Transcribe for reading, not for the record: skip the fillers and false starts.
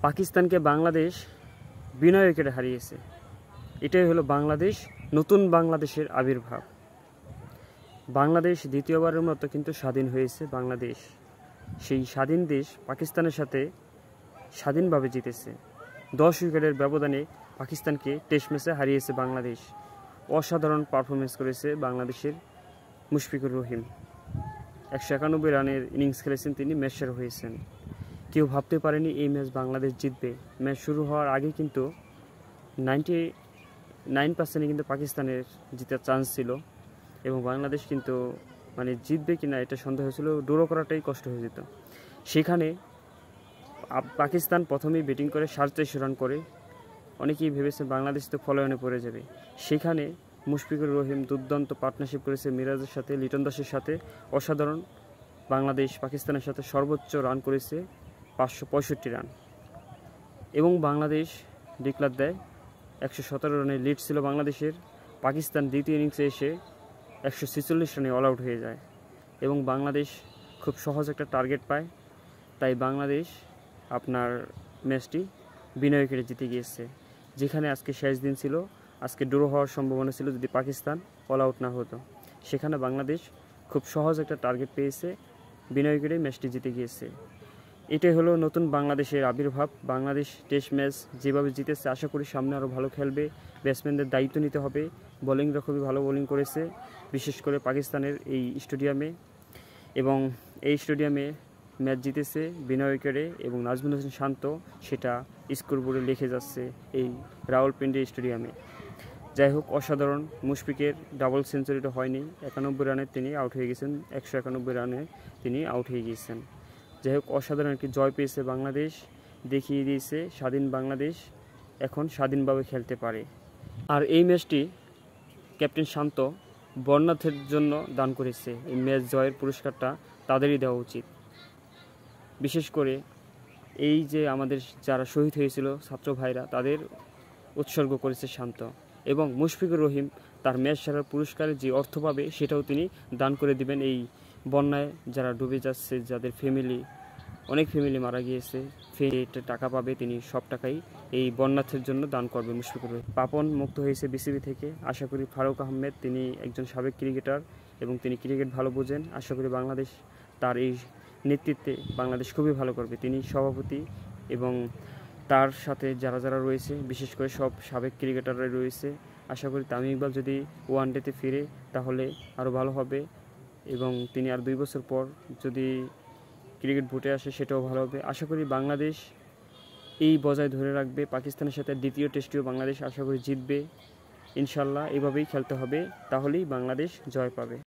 পাকিস্তানকে বাংলাদেশ বিনয় উইকেটে হারিয়েছে। এটাই হলো বাংলাদেশ, নতুন বাংলাদেশের আবির্ভাব। বাংলাদেশ দ্বিতীয়বারের মতো কিন্তু স্বাধীন হয়েছে। বাংলাদেশ সেই স্বাধীন দেশ পাকিস্তানের সাথে স্বাধীনভাবে জিতেছে। 10 উইকেটের ব্যবধানে পাকিস্তানকে টেস্ট ম্যাচে হারিয়েছে বাংলাদেশ। অসাধারণ পারফরমেন্স করেছে বাংলাদেশের মুশফিকুর রহিম। 191 রানের ইনিংস খেলেছেন তিনি, ম্যাচ সেরা হয়েছেন। কেউ ভাবতে পারেনি এই ম্যাচ বাংলাদেশ জিতবে। ম্যাচ শুরু হওয়ার আগে কিন্তু 99% কিন্তু পাকিস্তানের জিতার চান্স ছিল এবং বাংলাদেশ কিন্তু জিতবে কিনা এটা সন্দেহ ছিল, ড্র করাটাই কষ্ট হয়ে যেত। সেখানে পাকিস্তান প্রথমেই ব্যাটিং করে 450 রান করে। অনেকেই ভেবেছে বাংলাদেশ তো ফলোঅনে পড়ে যাবে। সেখানে মুশফিকুর রহিম দুর্দান্ত পার্টনারশিপ করেছে মিরাজের সাথে, লিটন দাসের সাথে। অসাধারণ। বাংলাদেশ পাকিস্তানের সাথে সর্বোচ্চ রান করেছে 565 রান এবং বাংলাদেশ ডিক্লার দেয়। 117 রানের লিড ছিল বাংলাদেশের। পাকিস্তান দ্বিতীয় ইনিংসে এসে 146 রানে অল আউট হয়ে যায় এবং বাংলাদেশ খুব সহজ একটা টার্গেট পায়। তাই বাংলাদেশ আপনার ম্যাচটি বিনা উইকেটে জিতে গিয়েছে। যেখানে আজকে শেষ দিন ছিল, আজকে ড্র হওয়ার সম্ভাবনা ছিল যদি পাকিস্তান অল আউট না হতো। সেখানে বাংলাদেশ খুব সহজ একটা টার্গেট পেয়েছে, বিনা উইকেটে ম্যাচটি জিতে গিয়েছে। এটাই হলো নতুন বাংলাদেশের আবির্ভাব। বাংলাদেশ টেস্ট ম্যাচ যেভাবে জিতেছে, আশা করি সামনে আরও ভালো খেলবে। ব্যাটসম্যানদের দায়িত্ব নিতে হবে। বোলিংরা খুবই ভালো বোলিং করেছে, বিশেষ করে পাকিস্তানের এই স্টেডিয়ামে। এবং এই স্টেডিয়ামে ম্যাচ জিতেছে বিনা উইকেটে এবং নাজমুল হোসেন শান্ত সেটা স্কোরবোর্ডে লিখে যাচ্ছে এই রাওয়ালপিন্ডি স্টেডিয়ামে। যাই হোক, অসাধারণ। মুশফিকের ডাবল সেঞ্চুরিটা হয়নি, 91 রানে তিনি আউট হয়ে গেছেন। 191 রানে তিনি আউট হয়ে গিয়েছেন। যাই হোক, অসাধারণ একটি জয় পেয়েছে বাংলাদেশ। দেখিয়ে দিয়েছে স্বাধীন বাংলাদেশ এখন স্বাধীনভাবে খেলতে পারে। আর এই ম্যাচটি ক্যাপ্টেন শান্ত বন্যার্থের জন্য দান করেছে। এই ম্যাচ জয়ের পুরস্কারটা তাদেরই দেওয়া উচিত। বিশেষ করে এই যে আমাদের যারা শহীদ হয়েছিল ছাত্র ভাইরা, তাদের উৎসর্গ করেছে শান্ত। এবং মুশফিকুর রহিম তার ম্যাচ সেরার পুরস্কারের যে অর্থ পাবে সেটাও তিনি দান করে দিবেন। এই বন্যায় যারা ডুবে যাচ্ছে, যাদের অনেক ফ্যামিলি মারা গিয়েছে, টাকা পাবে তিনি, সব টাকাই এই বন্যার্থের জন্য দান করবে মুশফিকুর রহিম। পাপন মুক্ত হয়েছে বিসিবি থেকে। আশা করি ফারুক আহমেদ, তিনি একজন সাবেক ক্রিকেটার এবং তিনি ক্রিকেট ভালো বোঝেন। আশা করি বাংলাদেশ তার এই নেতৃত্বে বাংলাদেশ খুবই ভালো করবে। তিনি সভাপতি এবং তার সাথে যারা যারা রয়েছে, বিশেষ করে সব সাবেক ক্রিকেটাররাই রয়েছে। আশা করি তামিম ইকবাল যদি ওয়ানডেতে ফিরে তাহলে আরও ভালো হবে এবং তিনি আর 2 বছর পর যদি ক্রিকেট ভোটে আসে সেটাও ভালো হবে। আশা করি বাংলাদেশ এই বজায় ধরে রাখবে। পাকিস্তানের সাথে দ্বিতীয় টেস্টেও বাংলাদেশ আশা করি জিতবে ইনশাল্লাহ। এভাবেই খেলতে হবে, তাহলেই বাংলাদেশ জয় পাবে।